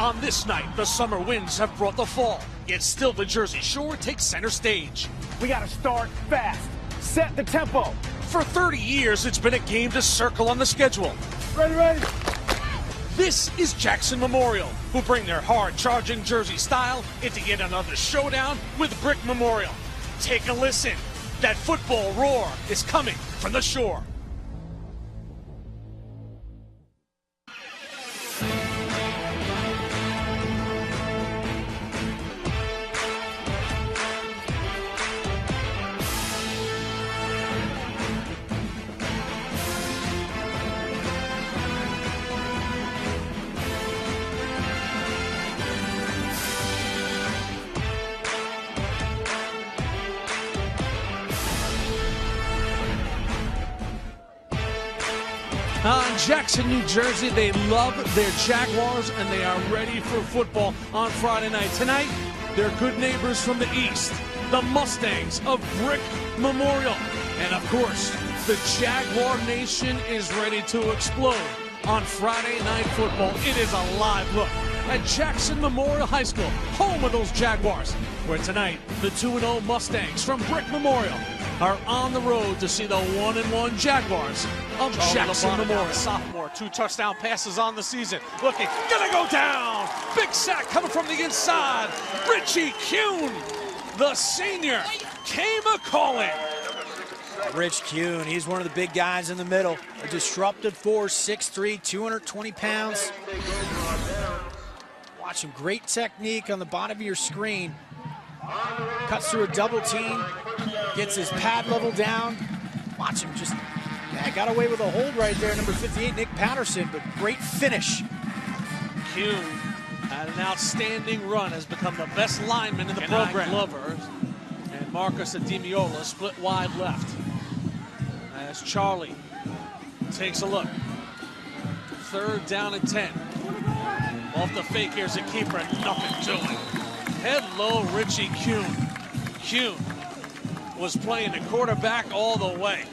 On this night, the summer winds have brought the fall, yet still the Jersey Shore takes center stage. We gotta start fast. Set the tempo. For 30 years, it's been a game to circle on the schedule. Ready. This is Jackson Memorial, who bring their hard-charging Jersey style into yet another showdown with Brick Memorial. Take a listen. That football roar is coming from the Shore. In Jackson, New Jersey, they love their Jaguars, and they are ready for football on Friday night. Tonight, they're good neighbors from the East, the Mustangs of Brick Memorial. And, of course, the Jaguar Nation is ready to explode on Friday Night Football. It is a live look at Jackson Memorial High School, home of those Jaguars, where tonight, the 2-0 Mustangs from Brick Memorial are on the road to see the 1-1 Jaguars of Jackson Memorial. Sophomore, 2 touchdown passes on the season. Looking, gonna go down. Big sack coming from the inside. Richie Kuhn, the senior, came a-calling. Rich Kuhn, he's one of the big guys in the middle. A disruptive force, 6'3", 220 pounds. Watch him, great technique on the bottom of your screen. Cuts through a double team, gets his pad level down. Watch him just, got away with a hold right there, number 58, Nick Patterson, but great finish. Kuhn had an outstanding run, has become the best lineman in the program. Glover and Marcus Ademiola split wide left. As Charlie takes a look. 3rd down and 10. Off the fake, here's a keeper, nothing doing. Hello, Richie Kuhn. Kuhn was playing the quarterback all the way.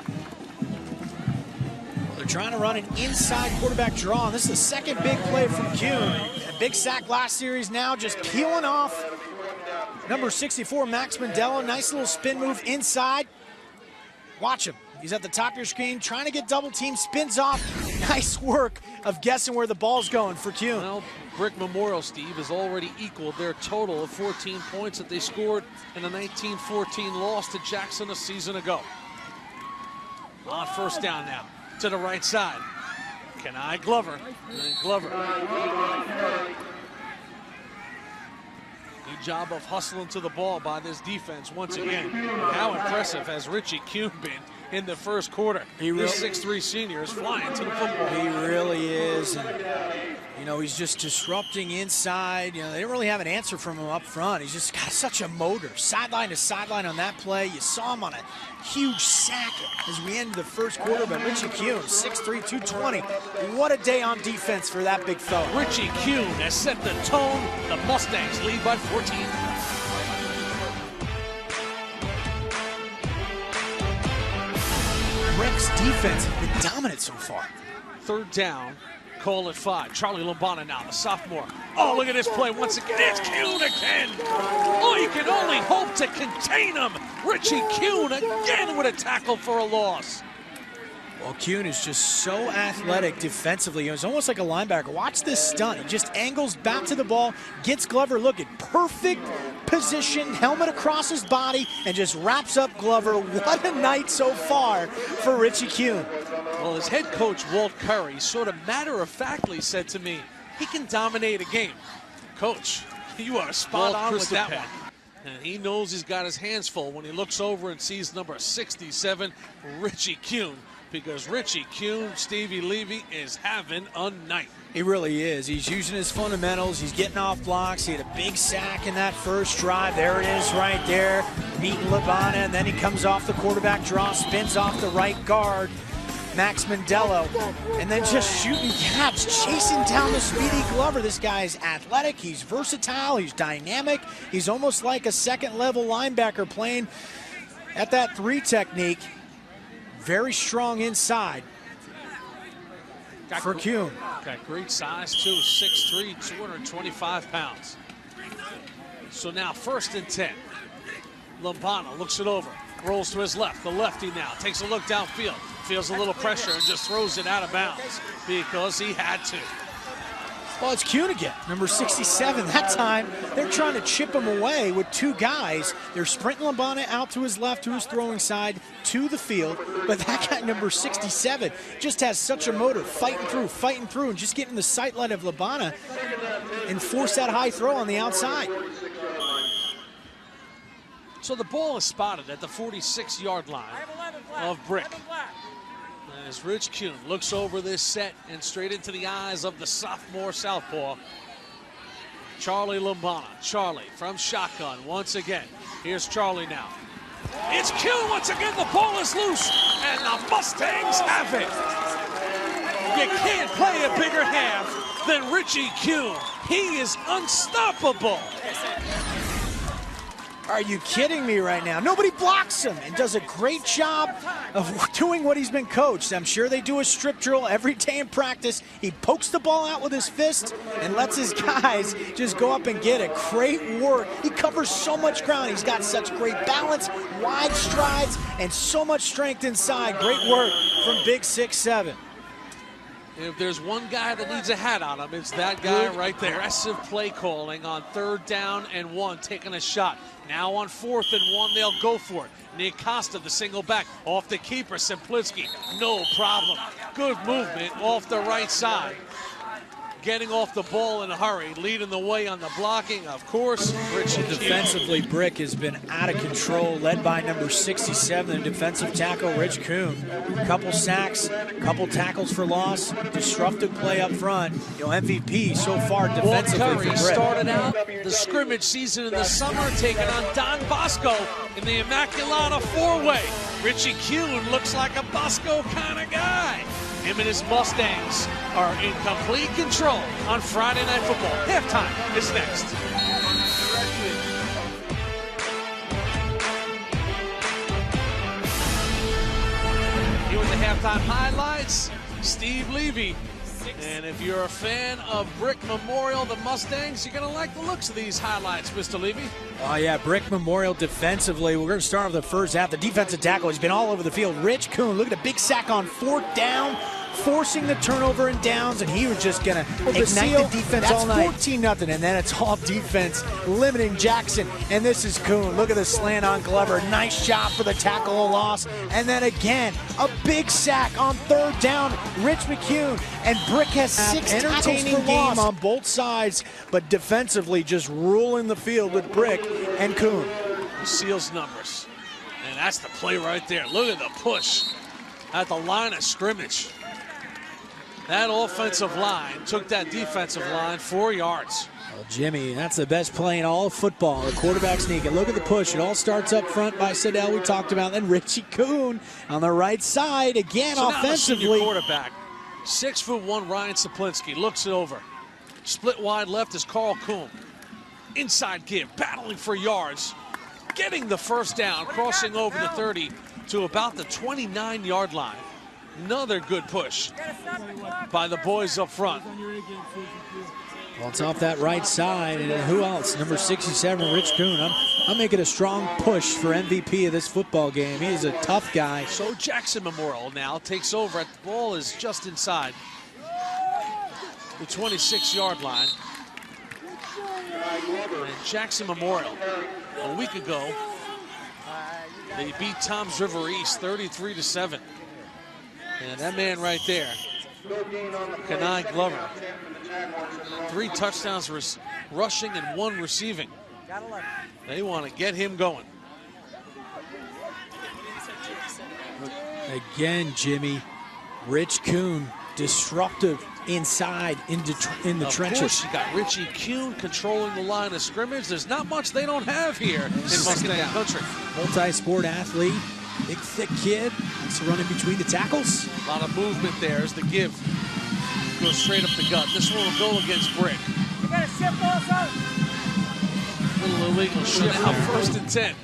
They're trying to run an inside quarterback draw, and this is the second big play from Kuhn. A big sack last series, now just peeling off. Number 64, Max Mandela, nice little spin move inside. Watch him. He's at the top of your screen, trying to get double team, spins off. Nice work of guessing where the ball's going for Kuhn. Well, Brick Memorial, Steve, has already equaled their total of 14 points that they scored in the 1914 loss to Jackson a season ago. On 1st down now, to the right side. Kenai Glover. Glover. Good job of hustling to the ball by this defense once again. How impressive has Richie Kuhn been in the first quarter? This 6'3" senior is flying to the football. He really is. And, you know, he's just disrupting inside. You know, they didn't really have an answer from him up front. He's just got such a motor. Sideline to sideline on that play. You saw him on a huge sack as we ended the first quarter, but Richie Kuhn, 6'3", 220. What a day on defense for that big fella. Richie Kuhn has set the tone. The Mustangs lead by 14. Brick's defense has been dominant so far. 3rd down, call it 5. Charlie Lombana now, the sophomore. Oh, look at this play once again. It's Kuhn again. Oh, you can only hope to contain him. Richie Kuhn again with a tackle for a loss. Well, Kuhn is just so athletic defensively. It was almost like a linebacker. Watch this stunt. He just angles back to the ball, gets Glover looking. Perfect position, helmet across his body, and just wraps up Glover. What a night so far for Richie Kuhn. Well, his head coach, Walt Curry, sort of matter-of-factly said to me, he can dominate a game. Coach, you are spot on with that one. And he knows he's got his hands full when he looks over and sees number 67, Richie Kuhn. Because Richie Kuhn, Stevie Levy, is having a night. He really is. He's using his fundamentals. He's getting off blocks. He had a big sack in that first drive. There it is right there, meeting Labana, and then he comes off the quarterback draw, spins off the right guard, Max Mandela, and then just shooting gaps, chasing down the speedy Glover. This guy's athletic. He's versatile. He's dynamic. He's almost like a second-level linebacker playing at that 3 technique. Very strong inside. for Kuhn. Got great size, too. 6'3", 225 pounds. So now 1st and 10. Lombana looks it over. Rolls to his left. The lefty now takes a look downfield. Feels a little pressure and just throws it out of bounds because he had to. Well, it's Kuhn again, number 67. That time, they're trying to chip him away with 2 guys. They're sprinting Lombana out to his left, to his throwing side, to the field. But that guy, number 67, just has such a motor, fighting through, and just getting the sight line of Lombana and force that high throw on the outside. So the ball is spotted at the 46-yard line of Brick. As Rich Kuhn looks over this set and straight into the eyes of the sophomore southpaw, Charlie Lombana. Charlie from shotgun once again. Here's Charlie now. It's Kuhn once again. The ball is loose, and the Mustangs have it. You can't play a bigger half than Richie Kuhn. He is unstoppable. Are you kidding me right now? Nobody blocks him and does a great job of doing what he's been coached. I'm sure they do a strip drill every day in practice. He pokes the ball out with his fist and lets his guys just go up and get it. Great work. He covers so much ground. He's got such great balance, wide strides, and so much strength inside. Great work from Big 6'7". If there's one guy that needs a hat on him, it's that guy right there. Aggressive play calling on 3rd down and 1, taking a shot. Now on 4th and 1, they'll go for it. Nick Costa, the single back, off the keeper, Simpliski, no problem. Good movement off the right side. Getting off the ball in a hurry, leading the way on the blocking, of course, Richie. Defensively, Brick has been out of control, led by number 67, the defensive tackle, Rich Kuhn. Couple sacks, couple tackles for loss, disruptive play up front. You know, MVP so far defensively for Brick. Started out the scrimmage season in the summer, taking on Don Bosco in the Immaculata 4-way. Richie Kuhn looks like a Bosco kind of guy. Him and his Mustangs are in complete control on Friday Night Football. Halftime is next. Here with the halftime highlights, Steve Levy. And if you're a fan of Brick Memorial, the Mustangs, you're going to like the looks of these highlights, Mr. Levy. Oh, yeah, Brick Memorial defensively. We're going to start with the first half. The defensive tackle has been all over the field. Rich Kuhn, look at a big sack on 4th down, forcing the turnover and downs, and he was just going to ignite the defense all night. 14-0, and then it's all defense, limiting Jackson. And this is Kuhn. Look at the slant on Glover. Nice job for the tackle of loss. And then again, a big sack on 3rd down. Rich McCune, and Brick has 6 entertaining game on both sides, but defensively just ruling the field with Brick and Kuhn. Seals numbers. And that's the play right there. Look at the push at the line of scrimmage. That offensive line took that defensive line 4 yards. Well, Jimmy, that's the best play in all of football. The quarterback sneak. And look at the push. It all starts up front by Siddell, we talked about. Then Richie Kuhn on the right side. Again, so offensively. Now the quarterback, 6'1", Ryan Saplinski, looks it over. Split wide left is Carl Kuhn. Inside give, battling for yards. Getting the 1st down, crossing over the 30 to about the 29-yard line. Another good push by the boys up front. Well, it's off that right side, and who else? Number 67, Rich Kuhn. I'm making a strong push for MVP of this football game. He's a tough guy. So Jackson Memorial now takes over. The ball is just inside the 26-yard line. And Jackson Memorial, a week ago, they beat Toms River East 33-7. And that man right there, Kenai Glover, 3 touchdowns rushing and 1 receiving. They want to get him going. Again, Jimmy, Rich Kuhn, disruptive inside in the trenches. Of course, you got Richie Kuhn controlling the line of scrimmage. There's not much they don't have here in Mustang Country. Multi-sport athlete, big, thick kid. It's running between the tackles. A lot of movement there as the give goes straight up the gut. This one will go against Brick. You got to shift also. Little illegal shift. Now 1st and 10.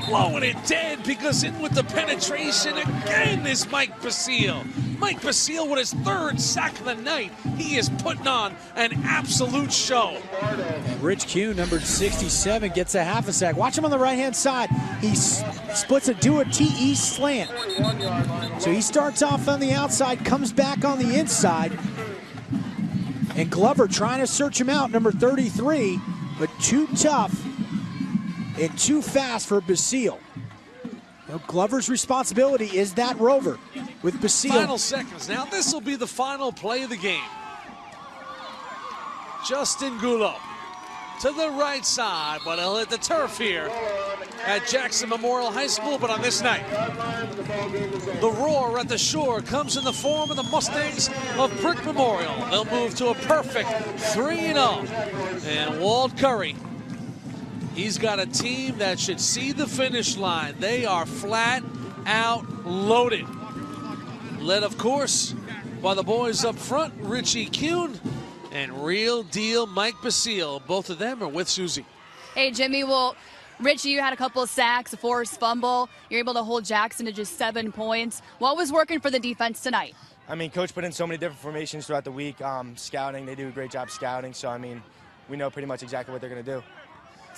Blowing it dead because in with the penetration again is Mike Basile. Mike Basile with his 3rd sack of the night. He is putting on an absolute show. And Rich Kuhn, numbered 67, gets a half a sack. Watch him on the right-hand side. He splits a do-a-TE slant. So he starts off on the outside, comes back on the inside. And Glover trying to search him out, number 33, but too tough and too fast for Basile. Well, Glover's responsibility is that rover with Basile. Final seconds now. This will be the final play of the game. Justin Gullo to the right side, but he'll hit the turf here at Jackson Memorial High School. But on this night, the roar at the shore comes in the form of the Mustangs of Brick Memorial. They'll move to a perfect 3-0. And Walt Curry, he's got a team that should see the finish line. They are flat out loaded. Led, of course, by the boys up front, Richie Kuhn and real deal Mike Basile. Both of them are with Susie. Hey, Jimmy, well, Richie, you had a couple of sacks, a forced fumble. You're able to hold Jackson to just 7 points. What was working for the defense tonight? I mean, Coach put in so many different formations throughout the week. Scouting, they do a great job scouting. So, I mean, we know pretty much exactly what they're going to do.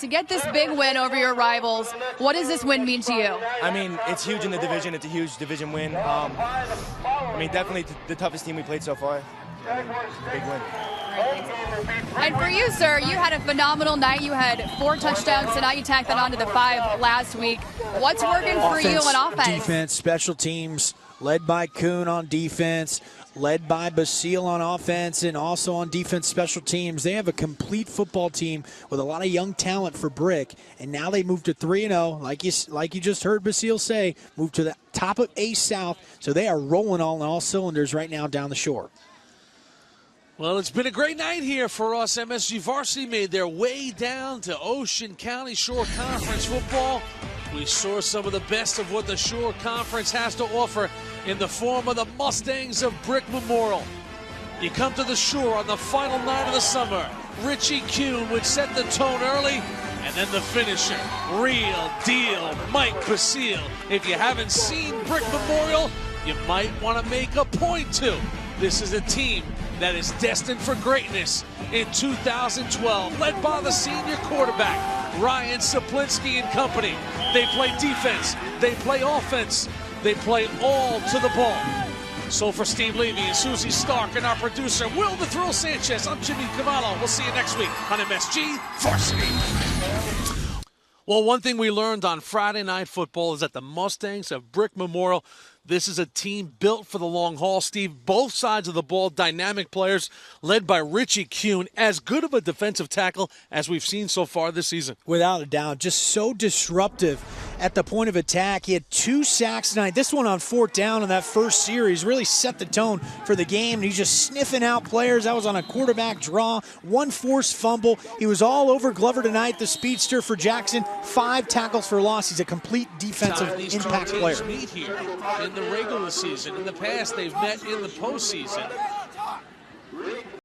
To get this big win over your rivals, what does this win mean to you? I mean, it's huge in the division. It's a huge division win. I mean, definitely the toughest team we played so far. I mean, it's a big win. And for you, sir, you had a phenomenal night. You had 4 touchdowns tonight. You tacked that on to the 5 last week. What's working for you on offense? Defense, special teams, led by Kuhn on defense, led by Basile on offense, and also on defense special teams. They have a complete football team with a lot of young talent for Brick, and now they move to 3-0. Like you just heard Basile say, move to the top of A South, so they are rolling on all cylinders right now down the shore. Well, it's been a great night here for us. MSG Varsity made their way down to Ocean County Shore Conference football. We saw some of the best of what the Shore Conference has to offer in the form of the Mustangs of Brick Memorial. You come to the Shore on the final night of the summer. Richie Kuhn would set the tone early, and then the finisher, real deal Mike Basile. If you haven't seen Brick Memorial, you might want to make a point to. This is a team that is destined for greatness in 2012, led by the senior quarterback, Ryan Saplinski and company. They play defense, they play offense, they play all to the ball. So for Steve Levy and Susie Stark and our producer, Will the Thrill Sanchez, I'm Jimmy Cavallo. We'll see you next week on MSG Varsity. Well, one thing we learned on Friday Night Football is that the Mustangs of Brick Memorial, this is a team built for the long haul, Steve. Both sides of the ball, dynamic players, led by Richie Kuhn, as good of a defensive tackle as we've seen so far this season. Without a doubt, just so disruptive at the point of attack. He had 2 sacks tonight. This one on 4th down in that first series really set the tone for the game. And he's just sniffing out players. That was on a quarterback draw. 1 forced fumble. He was all over Glover tonight, the speedster for Jackson. 5 tackles for loss. He's a complete defensive impact player. Meet here in the regular season. In the past, they've met in the postseason.